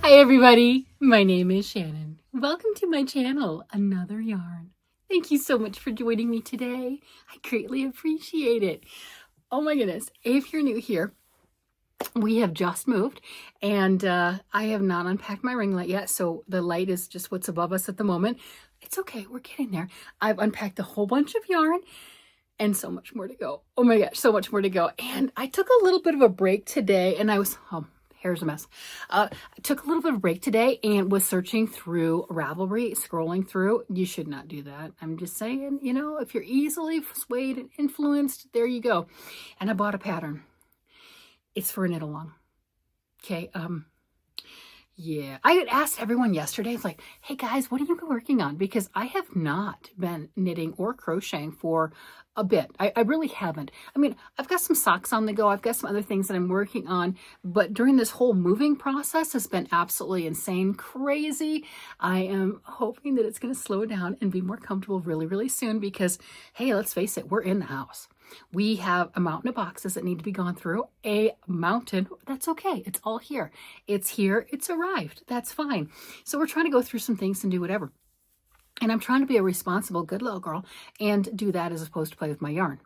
Hi everybody, my name is Shannon. Welcome to my channel, Another Yarn. Thank you so much for joining me today. I greatly appreciate it. Oh my goodness, if you're new here, we have just moved and I have not unpacked my ring light yet, so the light is just what's above us at the moment. It's okay, we're getting there. I've unpacked a whole bunch of yarn and so much more to go. Oh my gosh, so much more to go. And I took a little bit of a break today and I was, hair's a mess. I took a little bit of a break today and was searching through Ravelry, scrolling through. You should not do that. I'm just saying, you know, if you're easily swayed and influenced, there you go. And I bought a pattern. It's for a knit along. Okay. Yeah, I had asked everyone yesterday, it's like, hey guys, what have you been working on? Because I have not been knitting or crocheting for a bit. I really haven't. I mean, I've got some socks on the go. I've got some other things that I'm working on. But during this whole moving process has been absolutely insane, crazy. I am hoping that it's going to slow down and be more comfortable really, really soon because, hey, let's face it, we're in the house. We have a mountain of boxes that need to be gone through. A mountain, that's okay. It's all here. It's here. It's arrived. That's fine. So we're trying to go through some things and do whatever. And I'm trying to be a responsible, good little girl and do that as opposed to play with my yarn.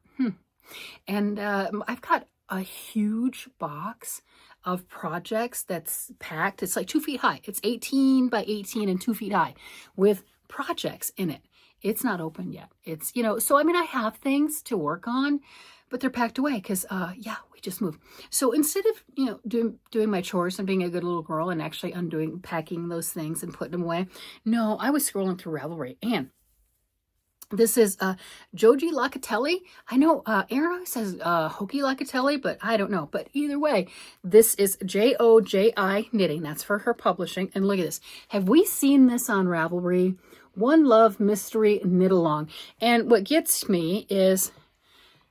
And I've got a huge box of projects that's packed. It's like 2 feet high. It's 18 by 18 and 2 feet high with projects in it. It's not open yet. It's, you know, so I mean, I have things to work on, but they're packed away because, yeah, we just moved. So instead of, you know, doing my chores and being a good little girl and actually packing those things and putting them away, no, I was scrolling through Ravelry and this is Joji Locatelli. I know Aaron always says Hokey Locatelli, but I don't know. But either way, this is Joji Knitting. That's for her publishing. And look at this. Have we seen this on Ravelry? One Love Mystery Knit Along. And what gets me is,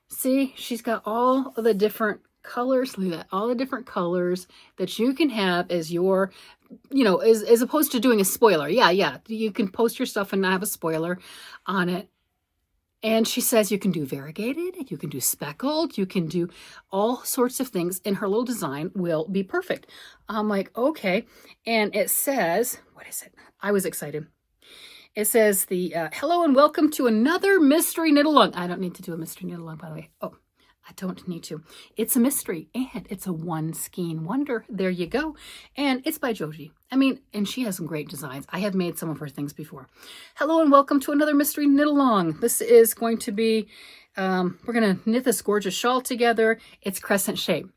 see, she's got all of the different colors. Look at that. All the different colors that you can have as your, you know, as opposed to doing a spoiler. Yeah. You can post your stuff and not have a spoiler on it. And she says you can do variegated, you can do speckled, you can do all sorts of things, and her little design will be perfect. I'm like, okay. And it says, what is it? I was excited. It says the hello and welcome to another mystery knit along. I don't need to do a mystery knit along, by the way. Oh, I don't need to. It's a mystery and it's a one skein wonder. There you go. And it's by Joji. I mean, and she has some great designs. I have made some of her things before. Hello and welcome to another mystery knit along. This is going to be, we're going to knit this gorgeous shawl together. It's crescent shape.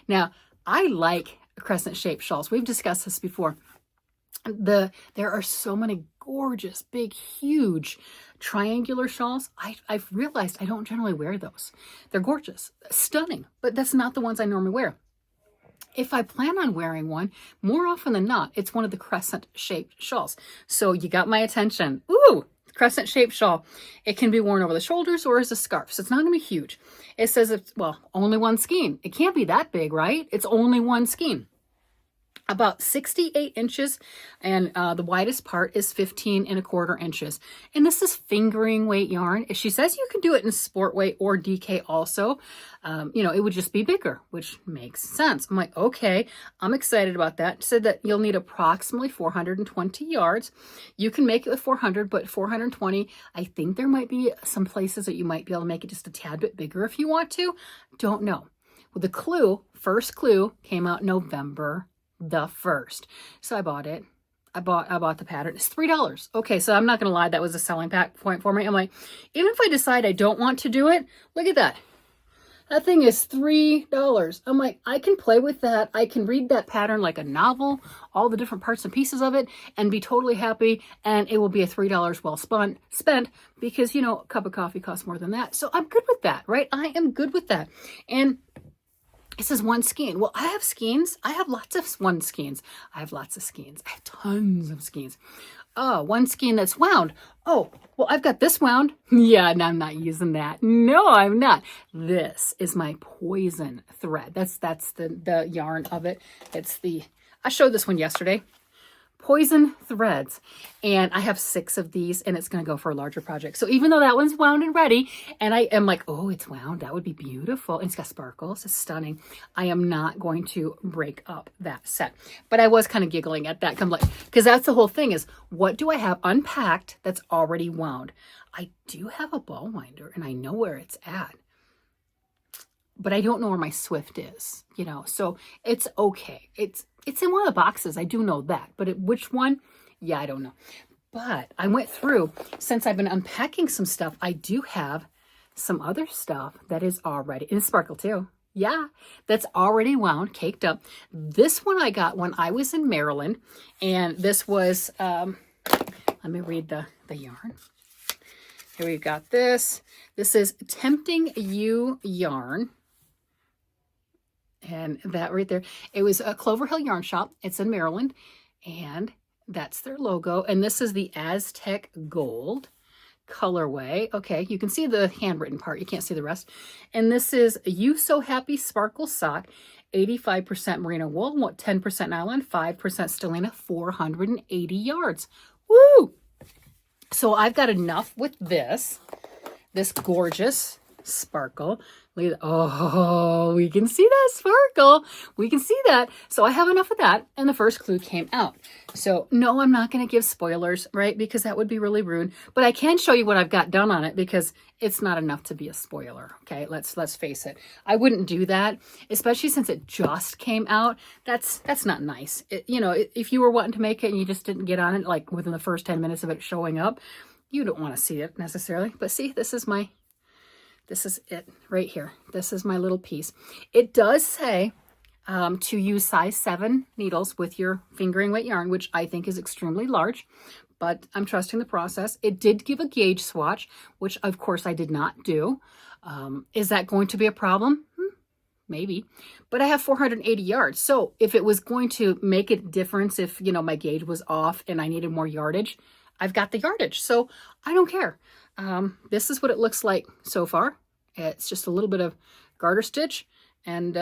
Now, I like crescent shaped shawls. We've discussed this before. There are so many gorgeous, big, huge triangular shawls. I've realized I don't generally wear those. They're gorgeous, stunning, but that's not the ones I normally wear. If I plan on wearing one, more often than not, it's one of the crescent-shaped shawls. So you got my attention. Ooh, crescent-shaped shawl. It can be worn over the shoulders or as a scarf, so it's not going to be huge. It says it's, well, only one skein. It can't be that big, right? It's only one skein. About 68 inches, and the widest part is 15¼ inches. And this is fingering weight yarn. She says you can do it in sport weight or DK also. You know, it would just be bigger, which makes sense. I'm like, okay, I'm excited about that. Said that you'll need approximately 420 yards. You can make it with 400, but 420, I think there might be some places that you might be able to make it just a tad bit bigger if you want to. Don't know. Well, the clue, first clue, came out November the 1st. So I bought it. I bought the pattern. It's $3. Okay, so I'm not gonna lie, that was a selling point for me. I'm like, even if I decide I don't want to do it, look at that. That thing is $3. I'm like, I can play with that. I can read that pattern like a novel, all the different parts and pieces of it, and be totally happy. And it will be a $3 well spent because, you know, a cup of coffee costs more than that. So I'm good with that, right? I am good with that. And it says one skein. Well, I have skeins. I have lots of one skeins. I have lots of skeins. I have tons of skeins. Oh, one skein that's wound. Oh, well, I've got this wound. Yeah, and I'm not using that. No, I'm not. This is my poison thread. That's the yarn of it. It's the, I showed this one yesterday. Poison Threads. And I have 6 of these, and it's going to go for a larger project. So even though that one's wound and ready, and I am like, oh, it's wound, that would be beautiful. And it's got sparkles, it's stunning. I am not going to break up that set. But I was kind of giggling at that, because that's the whole thing is, what do I have unpacked that's already wound? I do have a ball winder, and I know where it's at. But I don't know where my Swift is, you know, so it's okay. It's in one of the boxes. I do know that, but which one? Yeah, I don't know. But I went through, since I've been unpacking some stuff, I do have some other stuff that is already, and it's sparkle too. Yeah, that's already wound, caked up. This one I got when I was in Maryland, and this was, let me read the yarn. Here we've got this. This is Tempting You yarn. And that right there, it was a Clover Hill Yarn Shop. It's in Maryland, and that's their logo. And this is the Aztec Gold colorway. Okay, you can see the handwritten part. You can't see the rest. And this is You So Happy Sparkle Sock, 85% merino wool, 10% nylon, 5% stellina, 480 yards. Woo! So I've got enough with this gorgeous sparkle. Look at that. Oh, we can see that sparkle. We can see that. So I have enough of that, and the first clue came out. So no, I'm not going to give spoilers, right? Because that would be really rude. But I can show you what I've got done on it, because it's not enough to be a spoiler. Okay, let's face it. I wouldn't do that, especially since it just came out. That's not nice. You know, if you were wanting to make it and you just didn't get on it like within the first 10 minutes of it showing up, you don't want to see it necessarily. But see, this is it right here. This is my little piece. It does say to use size 7 needles with your fingering weight yarn, which I think is extremely large, but I'm trusting the process. It did give a gauge swatch, which of course I did not do. Is that going to be a problem? Maybe, but I have 480 yards. So if it was going to make a difference, if, you know, my gauge was off and I needed more yardage, I've got the yardage. So I don't care. This is what it looks like so far. It's just a little bit of garter stitch. And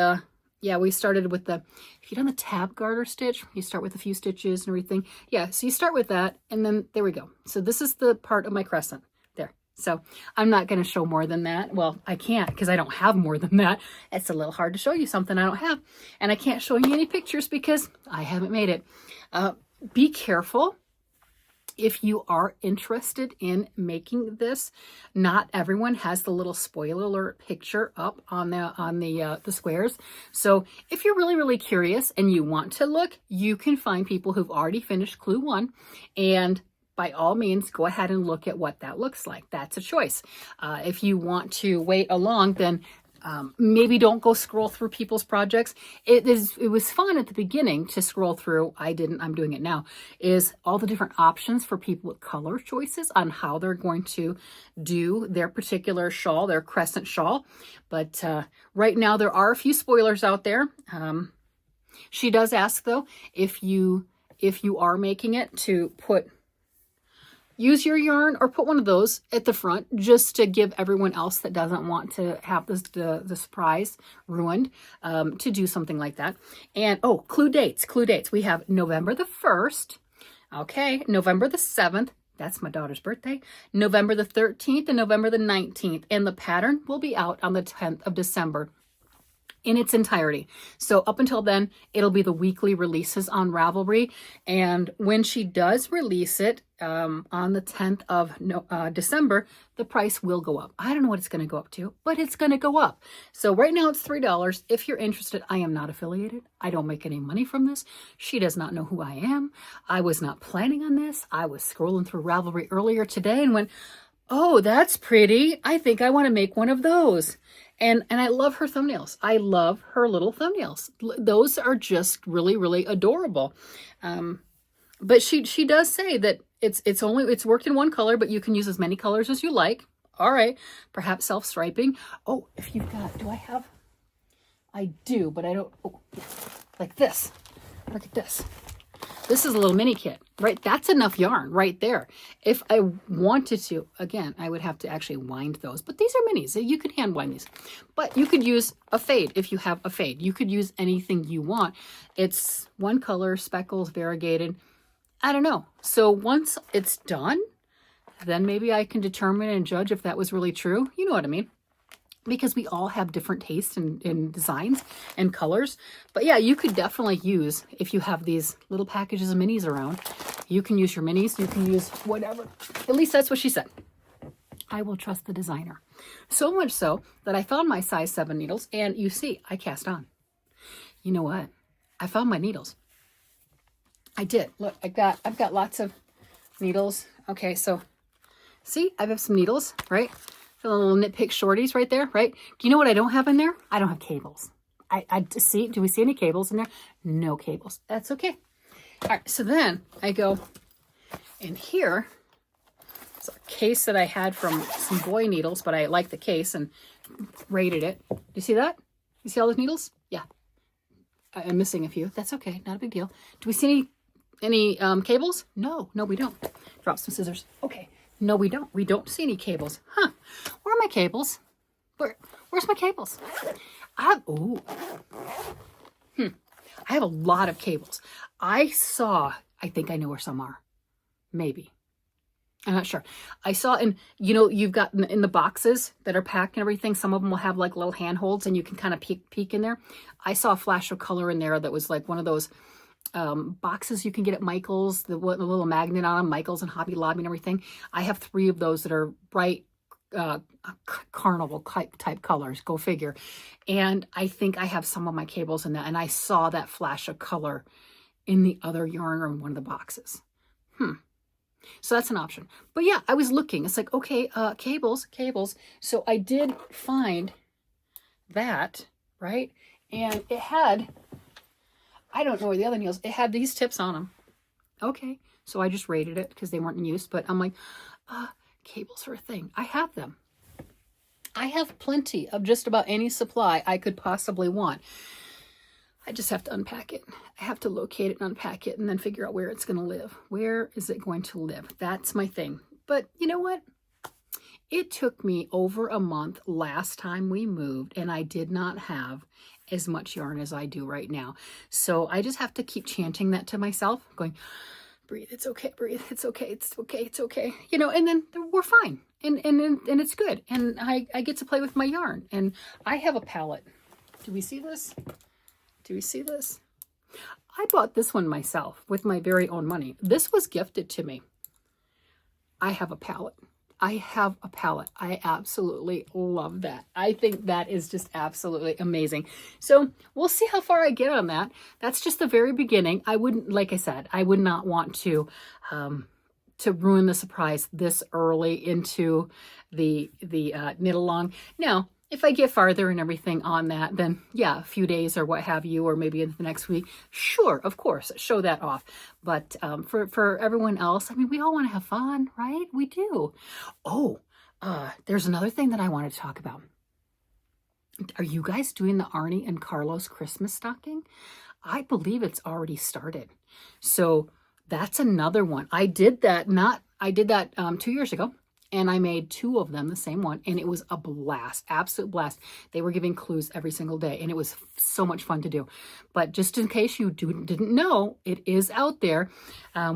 yeah, we started with if you've done the tab garter stitch, you start with a few stitches and everything. Yeah, so you start with that, and then there we go. So this is the part of my crescent there. So I'm not going to show more than that. Well, I can't, because I don't have more than that. It's a little hard to show you something I don't have. And I can't show you any pictures because I haven't made it. Be careful. If you are interested in making this, not everyone has the little spoiler alert picture up on the squares. So if you're really, really curious and you want to look, you can find people who've already finished clue 1, and by all means, go ahead and look at what that looks like. That's a choice. If you want to wait along, then maybe don't go scroll through people's projects. It was fun at the beginning to scroll through. I didn't, I'm doing it now, is all the different options for people with color choices on how they're going to do their particular shawl, their crescent shawl. But right now there are a few spoilers out there. She does ask though, if you are making it, to use your yarn or put one of those at the front, just to give everyone else that doesn't want to have the surprise ruined, to do something like that. And oh, clue dates. We have November the 1st. Okay, November the 7th. That's my daughter's birthday. November the 13th and November the 19th. And the pattern will be out on the 10th of December. In its entirety. So up until then, it'll be the weekly releases on Ravelry. And when she does release it on the 10th of December, the price will go up. I don't know what it's going to go up to, but it's going to go up. So right now it's $3. If you're interested, I am not affiliated. I don't make any money from this. She does not know who I am. I was not planning on this. I was scrolling through Ravelry earlier today and went, oh, that's pretty. I think I want to make one of those. And I love her thumbnails. I love her little thumbnails. Those are just really, really adorable. But she does say that it's worked in one color, but you can use as many colors as you like. All right, perhaps self-striping. Oh, if you've got, I do, but I don't, oh, like this. Look at this. This is a little mini kit, right? That's enough yarn right there. If I wanted to, again, I would have to actually wind those, but these are minis. You could hand wind these, but you could use a fade if you have a fade. You could use anything you want. It's one color, speckles, variegated. I don't know. So once it's done, then maybe I can determine and judge if that was really true. You know what I mean? Because we all have different tastes in designs and colors. But yeah, you could definitely use, if you have these little packages of minis around, you can use your minis, you can use whatever. At least that's what she said. I will trust the designer. So much so that I found my size 7 needles, and you see, I cast on. You know what? I found my needles. I did. Look, I've got lots of needles. Okay, so see, I have some needles, right? The little nitpick shorties right there, right? Do you know what I don't have in there? I don't have cables. I see, do we see any cables in there? No cables. That's okay. All right, so then I go in here. It's a case that I had from some boy needles, but I like the case and rated it. Do you see that? You see all those needles? Yeah. I'm missing a few. That's okay. Not a big deal. Do we see any cables? No, we don't. Drop some scissors. Okay. No, we don't. We don't see any cables. Huh. Where are my cables? Where's my cables? I have a lot of cables. I think I know where some are. Maybe. I'm not sure. I saw you've got in the boxes that are packed and everything, some of them will have like little handholds and you can kind of peek in there. I saw a flash of color in there that was like one of those boxes you can get at Michael's, the little magnet on them, Michael's and Hobby Lobby and everything. I have 3 of those that are bright carnival type colors. Go figure. And I think I have some of my cables in that. And I saw that flash of color in the other yarn or in one of the boxes. So that's an option. But yeah, I was looking. It's like, okay, cables. So I did find that, right? And it had, I don't know where the other needles, it had these tips on them. Okay, so I just rated it because they weren't in use. But I'm like, cables are a thing. I have them. I have plenty of just about any supply I could possibly want. I just have to unpack it. I have to locate it and unpack it and then figure out where it's going to live. Where is it going to live? That's my thing. But you know what? It took me over a month last time we moved, and I did not have as much yarn as I do right now. So I just have to keep chanting that to myself, going, breathe, it's okay, breathe, it's okay, it's okay, it's okay. You know, and then we're fine. And it's good. And I get to play with my yarn. And I have a palette. Do we see this? Do we see this? I bought this one myself with my very own money. This was gifted to me. I have a palette. I absolutely love that. I think that is just absolutely amazing. So we'll see how far I get on that. That's just the very beginning. I wouldn't, like I said, I would not want to ruin the surprise this early into the knit along. Now, if I get farther and everything on that, then yeah, a few days or what have you, or maybe in the next week, sure, of course, show that off. But for everyone else, I mean, we all want to have fun, right? We do. Oh, there's another thing that I wanted to talk about. Are you guys doing the Arnie and Carlos Christmas stocking? I believe it's already started. So that's another one. I did that 2 years ago. And I made 2 of them, the same one, and it was a blast, absolute blast. They were giving clues every single day, and it was so much fun to do. But just in case you didn't know, it is out there.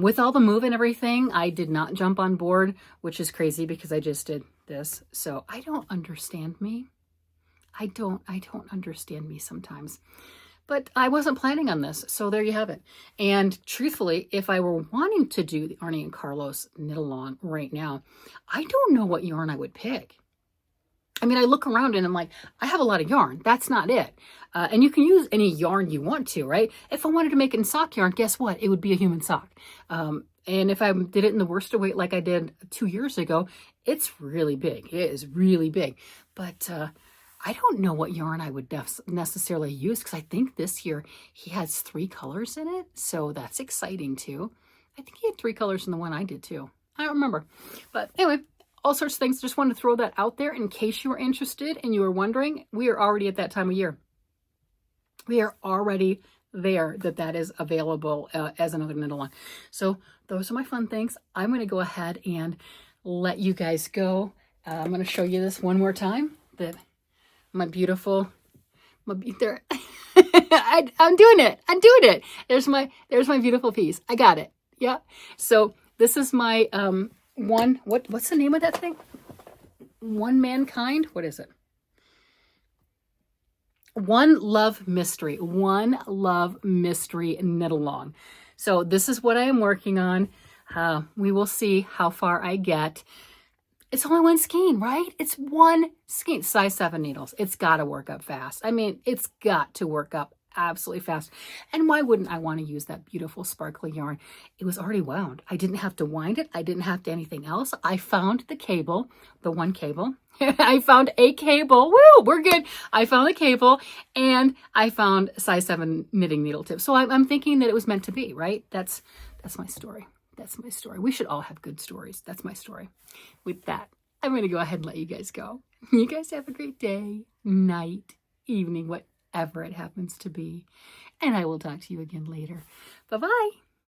With all the move and everything, I did not jump on board, which is crazy because I just did this. So I don't understand me. I don't understand me sometimes. But I wasn't planning on this, so there you have it. And truthfully, if I were wanting to do the Arnie and Carlos knit along right now, I don't know what yarn I would pick. I mean, I look around and I'm like, I have a lot of yarn. That's not it. And you can use any yarn you want to, right? If I wanted to make it in sock yarn, guess what? It would be a human sock. And if I did it in the worsted weight like I did 2 years ago, it's really big. It is really big. But I don't know what yarn I would necessarily use because I think this year he has 3 colors in it. So that's exciting too. I think he had 3 colors in the one I did too. I don't remember. But anyway, all sorts of things. Just wanted to throw that out there in case you were interested and you were wondering. We are already at that time of year. We are already there that is available as another knit along. So those are my fun things. I'm going to go ahead and let you guys go. I'm going to show you this one more time. I'm doing it. There's my beautiful piece. I got it. Yeah. So this is my what's the name of that thing? One Mankind? What is it? One Love Mystery. One Love Mystery knit along. So this is what I am working on. We will see how far I get. It's only one skein, right? It's one skein. Size 7 needles. It's got to work up fast. I mean, it's got to work up absolutely fast. And why wouldn't I want to use that beautiful sparkly yarn? It was already wound. I didn't have to wind it. I didn't have to anything else. I found the cable, the one cable. I found a cable. Woo, we're good. I found the cable and I found size 7 knitting needle tips. So I'm thinking that it was meant to be, right? That's my story. That's my story. We should all have good stories. That's my story. With that, I'm going to go ahead and let you guys go. You guys have a great day, night, evening, whatever it happens to be. And I will talk to you again later. Bye-bye.